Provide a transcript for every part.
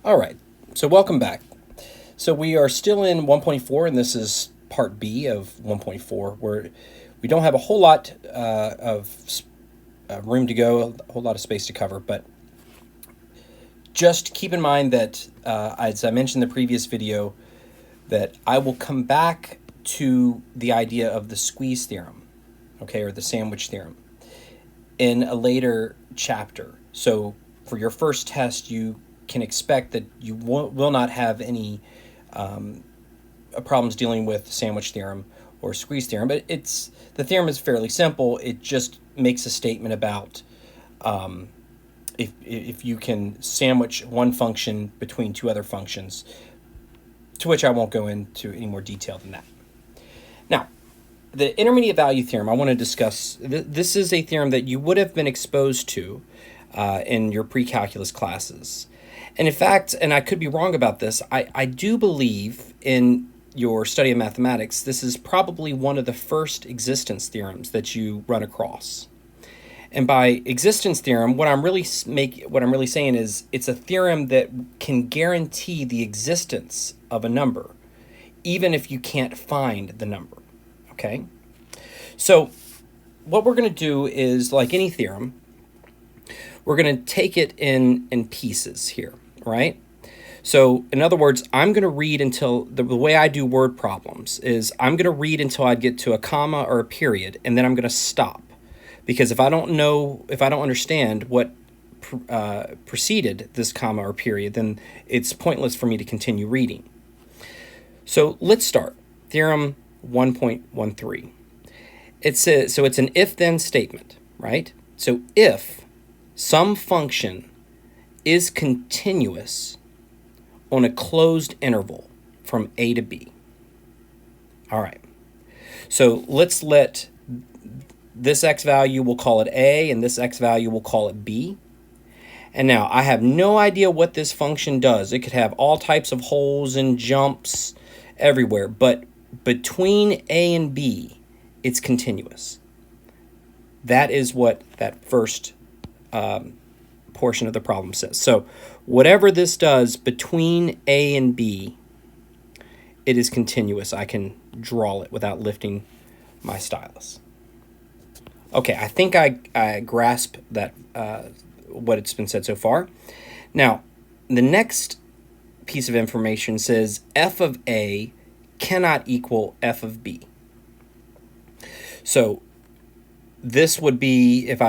All right, so welcome back. So we are still in 1.4, and this is part B of 1.4, where we don't have a whole lot of room to go, a whole lot of space to cover, but just keep in mind that, as I mentioned in the previous video, that I will come back to the idea of the squeeze theorem, okay, or the sandwich theorem, in a later chapter. So for your first test, you can expect that you will not have any problems dealing with sandwich theorem or squeeze theorem, but the theorem is fairly simple. It just makes a statement about if you can sandwich one function between two other functions, to which I won't go into any more detail than that. Now, the intermediate value theorem I want to discuss, this is a theorem that you would have been exposed to in your pre-calculus classes. And in fact, and I could be wrong about this, I do believe in your study of mathematics, this is probably one of the first existence theorems that you run across. And by existence theorem, what I'm really saying is it's a theorem that can guarantee the existence of a number, even if you can't find the number. Okay? So what we're going to do is, like any theorem, we're going to take it in pieces here, right? So in other words, I'm going to read until, the way I do word problems is I'm going to read until I get to a comma or a period, and then I'm going to stop. Because if I don't understand what preceded this comma or period, then it's pointless for me to continue reading. So let's start. Theorem 1.13. It's an if-then statement, right? So if some function is continuous on a closed interval from A to B. All right. So let's let this x value, we'll call it A, and this x value, we'll call it B. And now I have no idea what this function does. It could have all types of holes and jumps everywhere, but between A and B, it's continuous. That is what that first portion of the problem says. So whatever this does between A and B, it is continuous. I can draw it without lifting my stylus. Okay, I think I grasp that what it's been said so far. Now, the next piece of information says f of A cannot equal f of B. So this would be, if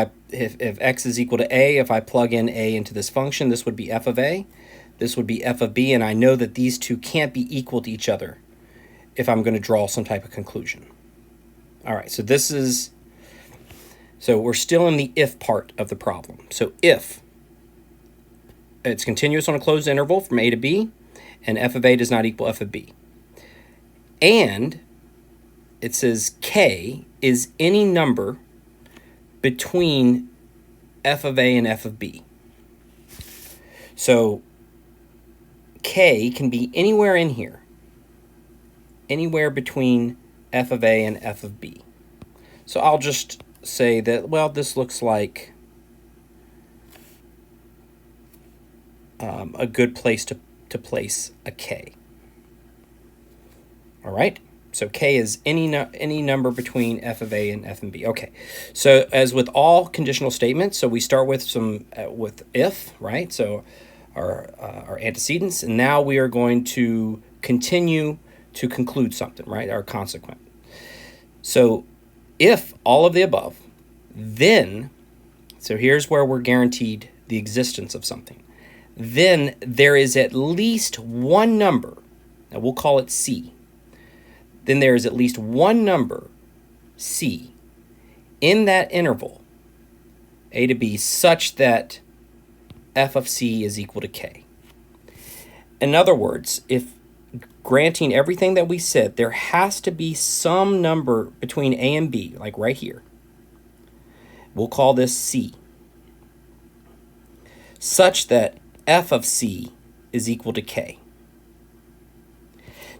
x is equal to A, if I plug in A into this function, this would be f of A. This would be f of B, and I know that these two can't be equal to each other if I'm going to draw some type of conclusion. All right, so we're still in the if part of the problem. So if it's continuous on a closed interval from A to B, and f of A does not equal f of B. And it says k is any number between f of A and f of B. So k can be anywhere in here, anywhere between f of A and f of B. So I'll just say that, well, this looks like a good place to place a k. All right, so k is any number between f of A and f of B. Okay, so as with all conditional statements, so we start with with if, right? So our antecedents, and now we are going to continue to conclude something, right? Our consequent. So if all of the above, then, so here's where we're guaranteed the existence of something. Then there is at least one number, now we'll call it C. Then there is at least one number, C, in that interval, A to B, such that f of C is equal to k. In other words, if granting everything that we said, there has to be some number between A and B, like right here. We'll call this C, such that f of C is equal to k.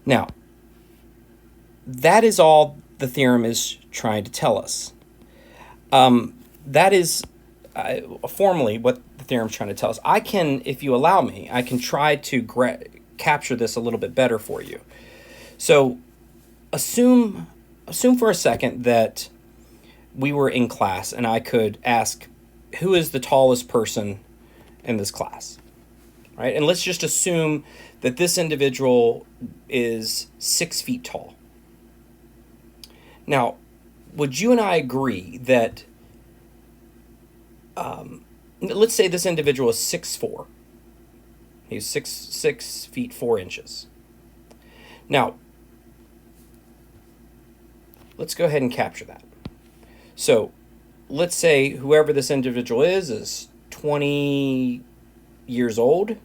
Now, that is all the theorem is trying to tell us. That is formally what the theorem's trying to tell us. I can, if you allow me, I can try to capture this a little bit better for you. So assume for a second that we were in class and I could ask, who is the tallest person in this class? Right? And let's just assume that this individual is 6 feet tall. Now, would you and I agree that, let's say this individual is 6'4". He's 6 feet 4 inches. Now, let's go ahead and capture that. So let's say whoever this individual is 20 years old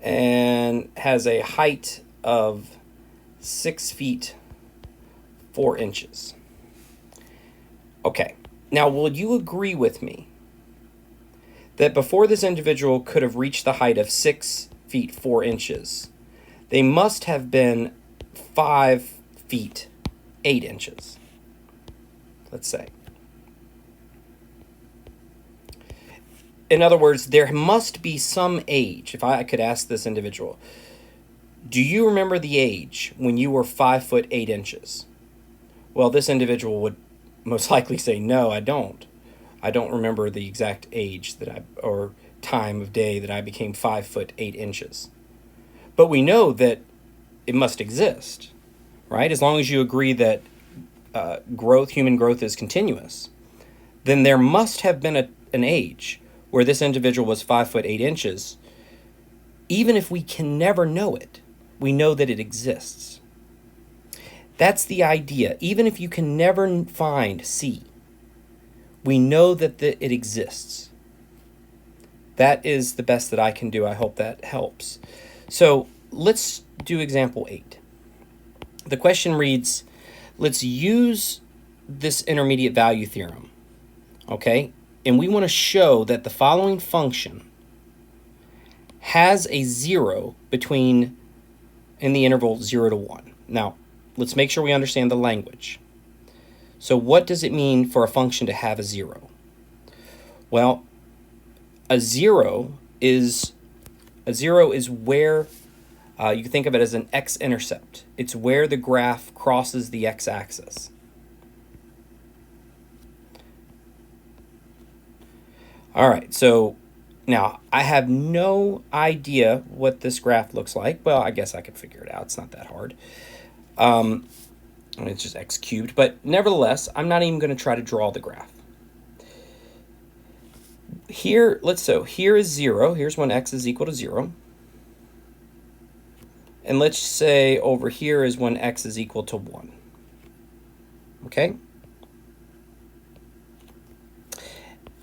and has a height of 6 feet 4 inches. Okay, now will you agree with me that before this individual could have reached the height of 6 feet 4 inches, they must have been 5 feet 8 inches, let's say. In other words, there must be some age. If I could ask this individual, do you remember the age when you were 5 foot 8 inches? Well, this individual would most likely say, no, I don't. I don't remember the exact age or time of day that I became 5 foot 8 inches. But we know that it must exist, right? As long as you agree that human growth is continuous, then there must have been an age where this individual was 5 foot 8 inches. Even if we can never know it, we know that it exists. That's the idea. Even if you can never find C, we know that it exists. That is the best that I can do. I hope that helps. So let's do example 8. The question reads, let's use this intermediate value theorem, okay? And we want to show that the following function has a 0 in the interval 0 to 1. Now, let's make sure we understand the language. So what does it mean for a function to have a 0? Well, a 0 is where you can think of it as an x-intercept. It's where the graph crosses the x-axis. All right, so now I have no idea what this graph looks like. Well, I guess I could figure it out. It's not that hard. It's just x cubed, but nevertheless, I'm not even going to try to draw the graph. Here is 0. Here's when x is equal to 0. And let's say over here is when x is equal to 1. Okay?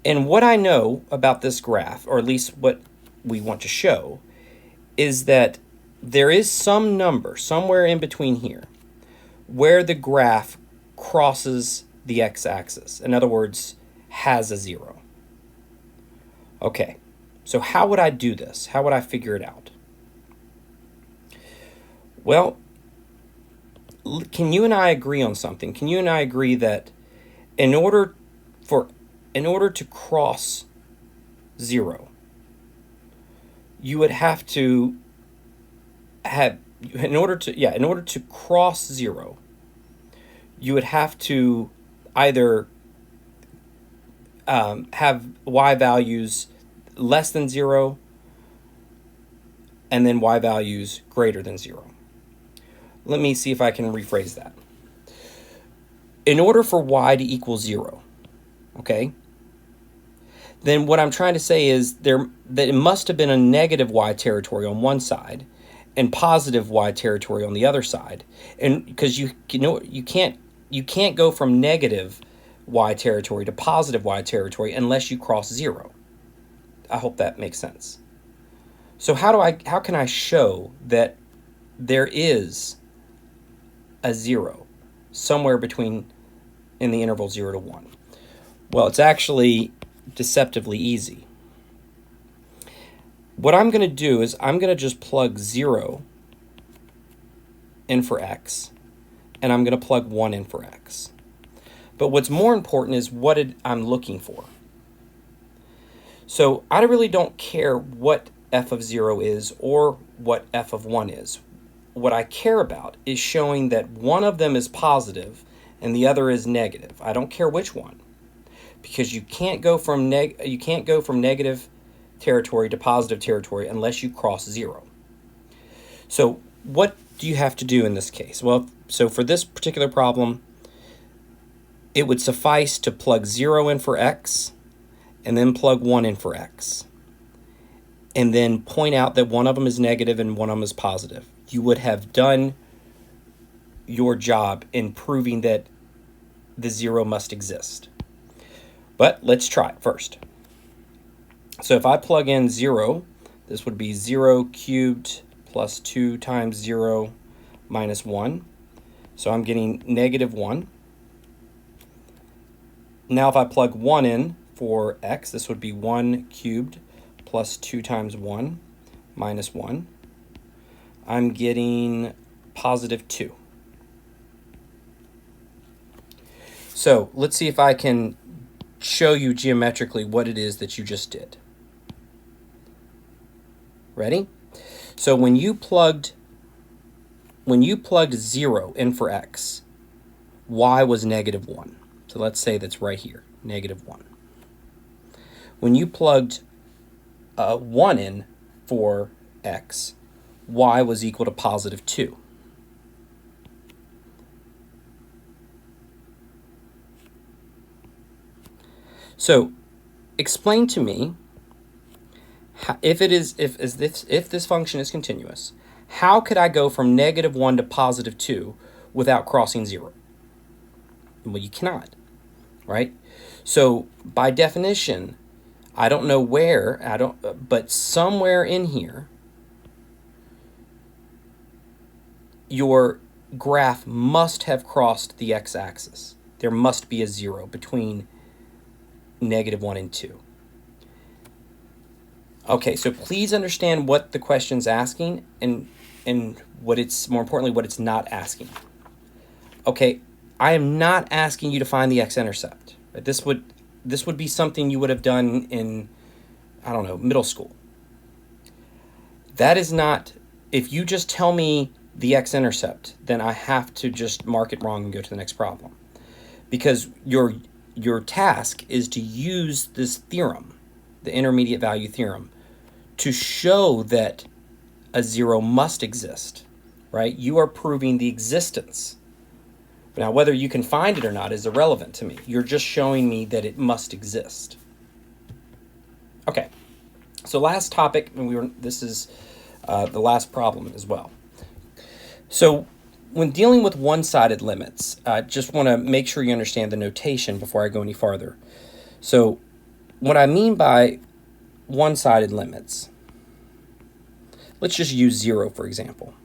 And what I know about this graph, or at least what we want to show, is that there is some number somewhere in between here where the graph crosses the x-axis. In other words, has a 0. Okay, so how would I do this? How would I figure it out? Well, can you and I agree on something? Can you and I agree that in order to cross 0, you would have to in order to cross 0, you would have to either have y values less than 0 and then y values greater than 0. Let me see if I can rephrase that. In order for y to equal 0, okay, then what I'm trying to say is that it must have been a negative y territory on one side and positive y territory on the other side. And because you can't go from negative y territory to positive y territory unless you cross 0. I hope that makes sense. So how can I show that there is a 0 somewhere between in the interval 0 to 1? Well, it's actually deceptively easy. What I'm going to do is I'm going to just plug 0 in for x, and I'm going to plug 1 in for x. But what's more important is what I'm looking for. So I really don't care what f of 0 is or what f of 1 is. What I care about is showing that one of them is positive and the other is negative. I don't care which one, because you can't go from negative territory to positive territory unless you cross 0. So what do you have to do in this case? Well, so for this particular problem, it would suffice to plug 0 in for x and then plug 1 in for x, and then point out that one of them is negative and one of them is positive. You would have done your job in proving that the 0 must exist. But let's try it first. So if I plug in 0, this would be 0 cubed plus 2 times 0 minus 1. So I'm getting negative 1. Now if I plug 1 in for x, this would be 1 cubed plus 2 times 1 minus 1. I'm getting positive 2. So let's see if I can show you geometrically what it is that you just did. Ready? So when you plugged 0 in for x, y was negative 1. So let's say that's right here, negative 1. When you plugged 1 in for x, y was equal to positive 2. So explain to me, if this function is continuous, how could I go from negative 1 to positive 2 without crossing 0? Well, you cannot, right? So by definition, I don't know where, but somewhere in here, your graph must have crossed the x-axis. There must be a 0 between negative 1 and 2. Okay, so please understand what the question's asking and what it's, more importantly, what it's not asking. Okay, I am not asking you to find the x-intercept. Right? This would be something you would have done in, I don't know, middle school. That is not, if you just tell me the x-intercept, then I have to just mark it wrong and go to the next problem. Because your task is to use this theorem, the intermediate value theorem, to show that a 0 must exist, right? You are proving the existence. Now, whether you can find it or not is irrelevant to me. You're just showing me that it must exist. Okay, so last topic, and this is the last problem as well. So when dealing with one-sided limits, I just want to make sure you understand the notation before I go any farther. So what I mean by one-sided limits, let's just use 0, for example.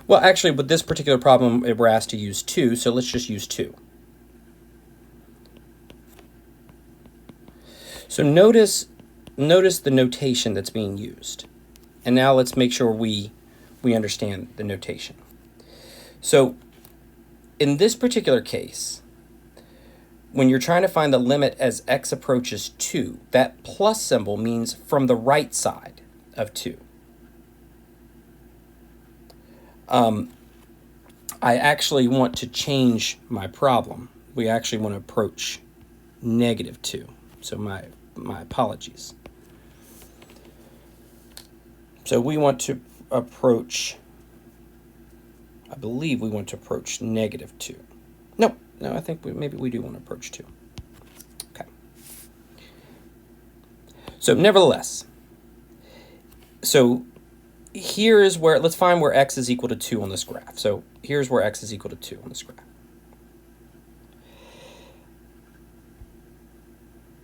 Well, actually, with this particular problem, we're asked to use 2, so let's just use 2. So notice the notation that's being used. And now let's make sure we understand the notation. So in this particular case, when you're trying to find the limit as x approaches 2, that plus symbol means from the right side of 2. I actually want to change my problem. We actually want to approach negative 2. So my apologies. So we want to approach, I believe we want to approach negative 2. No, I think maybe we do want to approach 2. Okay. So nevertheless, so here is where, let's find where x is equal to 2 on this graph. So here's where x is equal to 2 on this graph.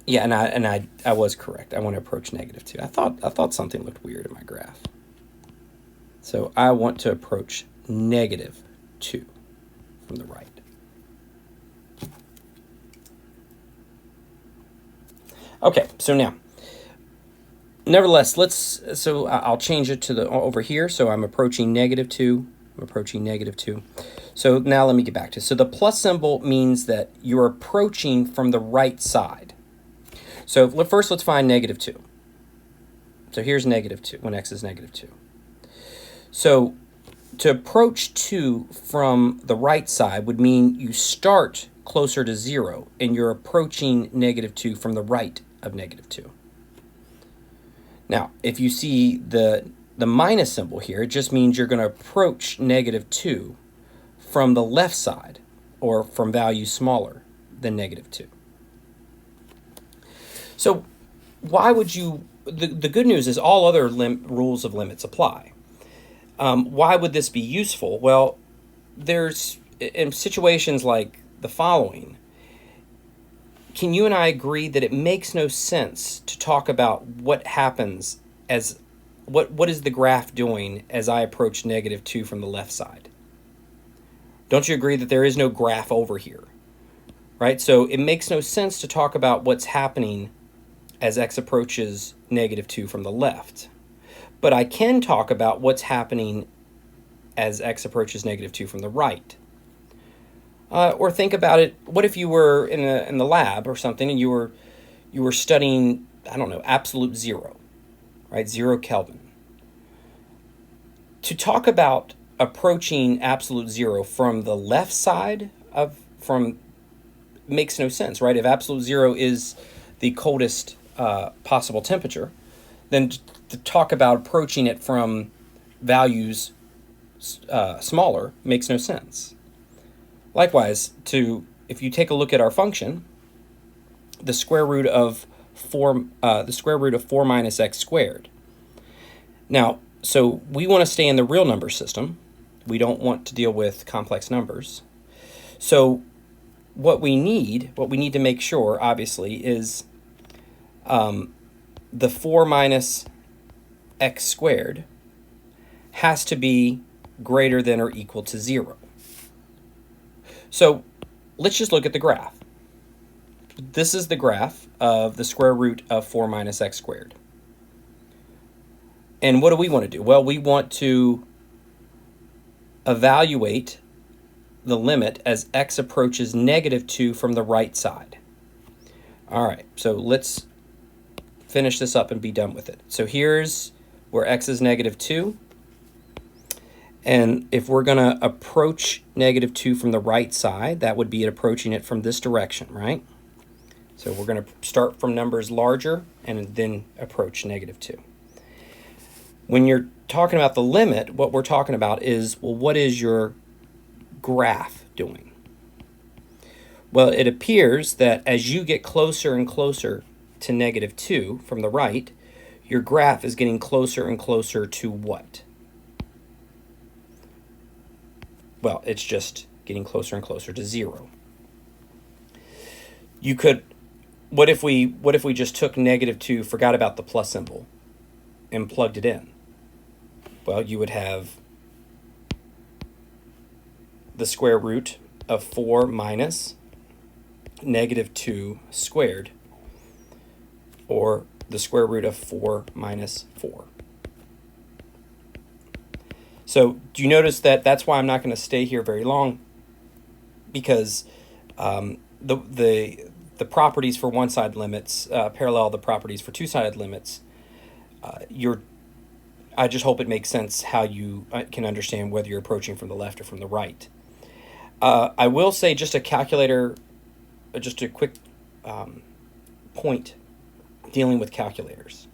Yeah, and I was correct. I want to approach negative 2. I thought something looked weird in my graph. So I want to approach negative 2 from the right. Okay, so now, nevertheless, so I'll change it to the over here. So I'm approaching negative 2. I'm approaching negative 2. So now let me get back to it. So the plus symbol means that you're approaching from the right side. So first let's find negative 2. So here's negative 2 when x is negative 2. So to approach 2 from the right side would mean you start closer to 0 and you're approaching negative 2 from the right of negative 2. Now, if you see the minus symbol here, it just means you're going to approach negative 2 from the left side, or from values smaller than negative 2. So why would you, the good news is all other rules of limits apply. Why would this be useful? Well, there's, in situations like the following, can you and I agree that it makes no sense to talk about what happens as, what is the graph doing as I approach negative 2 from the left side? Don't you agree that there is no graph over here, right? So it makes no sense to talk about what's happening as x approaches negative 2 from the left. But I can talk about what's happening as x approaches negative 2 from the right. Or think about it, what if you were in the lab or something and you were studying, I don't know, absolute zero, right? 0 Kelvin. To talk about approaching absolute zero from the left side makes no sense, right? If absolute zero is the coldest possible temperature, then to talk about approaching it from values smaller makes no sense. Likewise, if you take a look at our function, the square root of 4 minus x squared. Now, so we want to stay in the real number system. We don't want to deal with complex numbers. So what we need to make sure, obviously, is the 4 minus x squared has to be greater than or equal to 0. So let's just look at the graph. This is the graph of the square root of 4 minus x squared. And what do we want to do? Well, we want to evaluate the limit as x approaches negative 2 from the right side. All right, so let's finish this up and be done with it. So here's where x is negative 2. And if we're going to approach negative 2 from the right side, that would be approaching it from this direction, right? So we're going to start from numbers larger and then approach negative 2. When you're talking about the limit, what we're talking about is, well, what is your graph doing? Well, it appears that as you get closer and closer to negative 2 from the right, your graph is getting closer and closer to what? Well, it's just getting closer and closer to 0. You could, what if we just took negative 2, forgot about the plus symbol, and plugged it in? Well, you would have the square root of 4 minus negative 2 squared, or the square root of 4 minus 4. So do you notice that that's why I'm not going to stay here very long, because the properties for one-sided limits parallel the properties for two-sided limits. I just hope it makes sense how you can understand whether you're approaching from the left or from the right. I will say just a calculator, just a quick point dealing with calculators.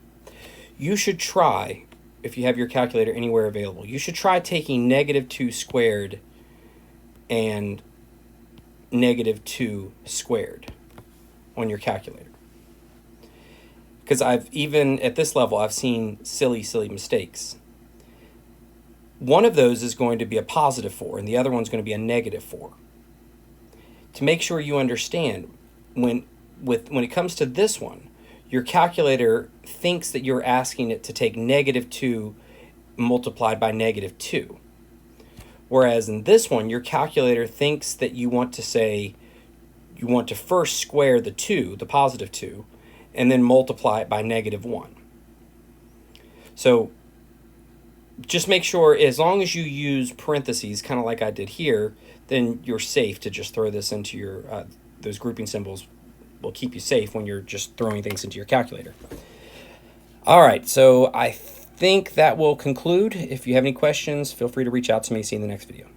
You should try, if you have your calculator anywhere available, you should try taking negative 2 squared and negative 2 squared on your calculator. Because even at this level, I've seen silly mistakes. One of those is going to be a positive 4, and the other one's going to be a negative 4. To make sure you understand, when it comes to this one, your calculator thinks that you're asking it to take negative 2 multiplied by negative 2. Whereas in this one, your calculator thinks that you want to first square the 2, the positive 2, and then multiply it by negative 1. So just make sure, as long as you use parentheses, kind of like I did here, then you're safe to just throw this into your those grouping symbols will keep you safe when you're just throwing things into your calculator. All right, so I think that will conclude. If you have any questions, feel free to reach out to me. See you in the next video.